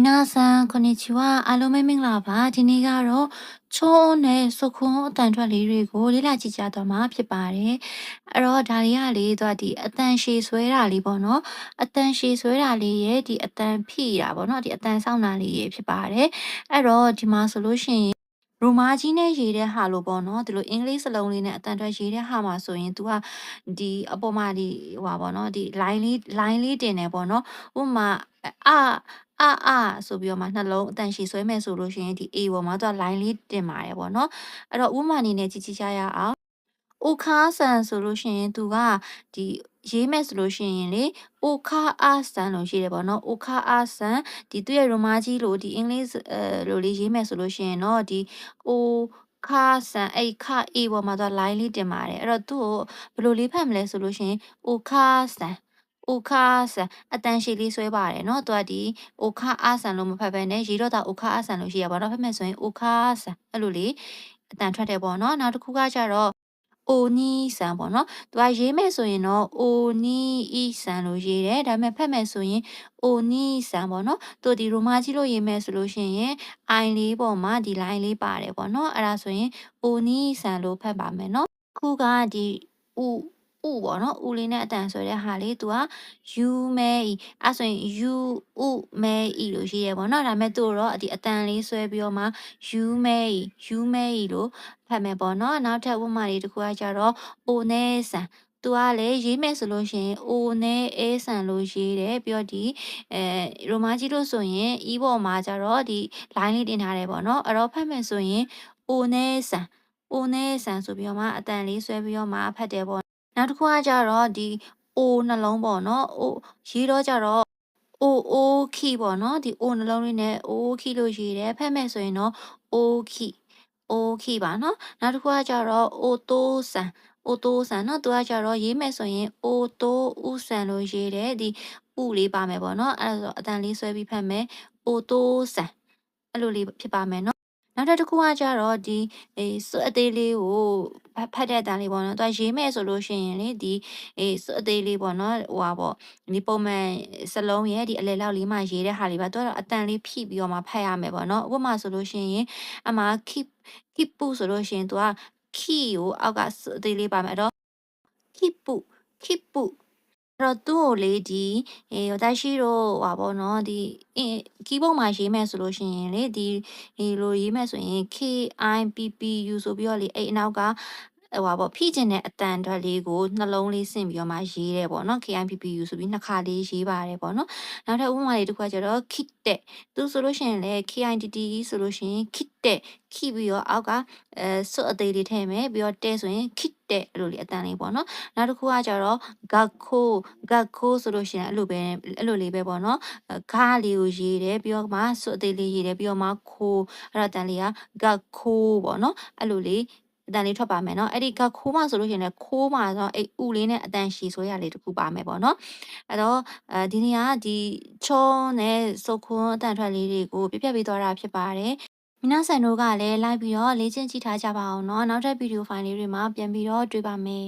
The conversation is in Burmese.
皆さん、こんにちは。အားလုံးပဲမင်္ဂလာပါ။ဒီနေ့ကတော့ချုံးနဲ့စုခွန်းအတန်ထွက်လေးတွေကိုလေ့လာကြည့်ကြတော့မှာဖြစ်ပါတယ်။အဲ့တော့ဒါတွေကလေဒီအတန်ရှည်ဆွဲတာလေးပေါ့နော်။အတန်ရှည်ဆွဲတာလေးရဲ့ဒီအတန်ဖြည့်တာပေါ့နော်။ဒီအတန်ဆောင်းတာလေးရဲ့ဖြစ်ပါတယ်။အဲ့တော့ဒီမှာဆိုလို့ရှိရင်ရိုမာကြီးနဲ့ရေးတဲ့ဟာလို့ပေါ့နော်ဒီလိုအင်္ဂလိပ်စလုံးလေးနဲ့အတန်ထွက်ရေးတဲ့ဟာမှာဆိုရင် तू ကဒီအပေါ်မှာဒီဟိုပါပေါ့နော်ဒီ line လေးတင်နေပေါ့နော်ဥပမာဆိုပြီးတော့မှနှလုံးအတန်ရှည်ဆွဲမယ်ဆိုလို့ရှိရင်ဒီ A ပေါ်မှာ तू က line လေးတင်ပါတယ်ပေါ့နော်အဲ့တော့ဥပမာအနေနဲ့ကြည့်ကြရအောင်အိုခါဆန်ဆိုလို့ရှိရင် तू ကဒီရေးမယ်ဆိုလို့ရှိရင်လေအိုခါအာဆန်လို့ရှိတယ်ပေါ့နော်အိုခါအာဆန်ဒီသူ့ရဲ့ရိုမာကြီးလို့ဒီအင်္ဂလိပ်လိုလေးရေးမယ်ဆိုလို့ရှိရင်တော့ဒီအိုခါဆန်အဲ့ခါ A ပေါ်မှာ तू line လေးတင်ပါတယ်အဲ့တော့သူ့ကိုဘယ်လိုလေးဖတ်မလဲဆိုလို့ရှိရင်အိုခါဆန်အိုခါဆန်အတန်ရှည်လေးဆွဲပါတယ်เนาะသူကဒီအိုခါအာဆန်လို့မဖတ်ဘဲနဲ့ရေးတော့တာအိုခါအာဆန်လို့ရှိရပါတော့ဖတ်မယ်ဆိုရင်အိုခါဆန်အဲ့လိုလေးအတန်ထွက်တယ်ပေါ့เนาะနောက်တစ်ခုကကြတော့အိုနီဆန်ပေါ့နော်။သူကရေးမယ်ဆိုရင်တော့အိုနီအီဆန်လို့ရေးတယ်။ဒါပေမဲ့ဖတ်မယ်ဆိုရင်အိုနီဆန်ပေါ့နော်။သူဒီရိုမာကြီးလို့ရေးမယ်ဆိုလို့ရှိရင် I လေးပေါ်မှာဒီ line လေးပါတယ်ပေါ့နော်။အဲ့ဒါဆိုရင်အိုနီဆန်လို့ဖတ်ပါမယ်နော်။ခုကဒီဥပေါ့နော်ဥလေးနဲ့အတန်ဆိုတဲ့ဟာလေးသူက you may အဲ့ဆိုရင် you ဥ may လို့ရေးရပေါ့နော်ဒါပေမဲ့သူတော့ဒီအတန်လေးဆွဲပြီးတော့မှ you may လို့ဖတ်မယ်ပေါ့နော်နောက်ထပ်ဥပမာလေးတစ်ခုကကြတော့ o နဲ့ဆန်သူကလည်းရေးမယ်ဆိုလို့ရှိရင် o နဲ့ a ဆန်လို့ရေးတယ်ပြီးတော့ဒီရိုမာကြီးလို့ဆိုရင် e ပေါ်မှာကြတော့ဒီ line လေးတင်ထားတယ်ပေါ့နော်အဲ့တော့ဖတ်မယ်ဆိုရင် o နဲ့ဆန်ဆိုပြီးတော့မှအတန်လေးဆွဲပြီးတော့မှဖတ်တယ်ပေါ့နောက်တစ်ခုကကြတော့ဒီ O နှလုံးပေါ့နော် O ရေးတော့ကြတော့ O ခီပေါ့နော်ဒီ O နှလုံးလေးနဲ့ O ခီလို့ရေးတယ်ဖတ်မယ်ဆိုရင်တော့ O ခီပါနော်နောက်တစ်ခုကကြတော့ O တိုးဆန်နော်သူကကြတော့ရေးမယ်ဆိုရင် O တိုးဥဆန်လို့ရေးတယ်ဒီဥလေးပါမယ်ပေါ့နော်အဲ့ဒါဆိုအတန်လေးဆွဲပြီးဖတ်မယ် O တိုးဆန်အဲ့လိုလေးဖြစ်ပါမယ်နော်နောက်တစ်ခုကကြတော့ဒီစွအသေးလေးကိုဖတ်တဲ့အတန်လေးပေါ့နော်သူရေးမယ်ဆိုလို့ရှိရင်လေဒီစွအသေးလေးပေါ့နော်ဟိုပါပေါ့ဒီပုံမှန်စလုံးရဲ့ဒီအလယ်လောက်လေးမှရေးတဲ့ဟာလေးပါသူကတော့အတန်လေးဖိပြီးတော့မှဖတ်ရမယ်ပေါ့နော်ဥပမာဆိုလို့ရှိရင်အမှ keep ပူဆိုလို့ရှိရင်သူက key ကိုအောက်ကစွအသေးလေးပါမယ်အဲ့တော့ keep ပူအဲ့တော့သူ့ကိုလေဒီ私တို့ဟာပေါ့နော်ဒီkeyboard မှာရေးမယ်ဆိုလို့ရှိရင်လေဒီလိုရေးမယ်ဆိုရင် KIPPU ဆိုပြီးတော့လေအဲ့အနောက်ကဟိုပါပေါ့ဖိကျင်တဲ့အတန်အတွက်လေးကိုနှလုံးလေးဆင့်ပြီးတော့မှရေးတယ်ပေါ့နော် KIPPU ဆိုပြီးနှစ်ခါလေးရေးပါတယ်ပေါ့နော်နောက်ထပ်ဥပမာလေးတစ်ခုကကျတော့ kit တဲ့သူဆိုလို့ရှိရင်လေ KITTE ဆိုလို့ရှိရင် kit တဲ့ခိပြီးတော့အောက်ကစွတ်အသေးလေးထည့်မယ်ပြီးတော့တဲ့ဆိုရင် kit တဲ့အဲ့လိုလေးအတန်လေးပေါ့နော်နောက်တစ်ခုကကျတော့ gakko ဆိုလို့ရှိရင်အဲ့လိုလေးပဲပေါ့နော်ခါလေးကိုရေးတယ်ပြီးတော့မှစွတ်အသေးလေးရေးတယ်ပြီးတော့မှခိုအဲ့တော့အတန်လေးက gakko ပေါ့နော်အဲ့လိုလေးအတန်လေးထွက်ပါမယ်เนาะအဲ့ဒီကခိုးမှဆိုလို့ရှိရင်လည်းခိုးမှဆိုအဲ့ဥလေးနဲ့အတန်ရှည်ဆွဲရလေးတစ်ခုပါမယ်ပေါ့เนาะအဲ့တော့ဒီနေရာဒီချောနဲ့စုပ်ခွန်းအတန်ထွက်လေးတွေကိုပြပြပေးသွားတာဖြစ်ပါတယ်皆さんတို့ကလည်းလိုက်ပြီးတော့လေ့ကျင့်ကြည့်ထားကြပါအောင်เนาะနောက်ထပ်ဗီဒီယိုဖိုင်လေးတွေမှာပြန်ပြီးတော့တွေ့ပါမယ်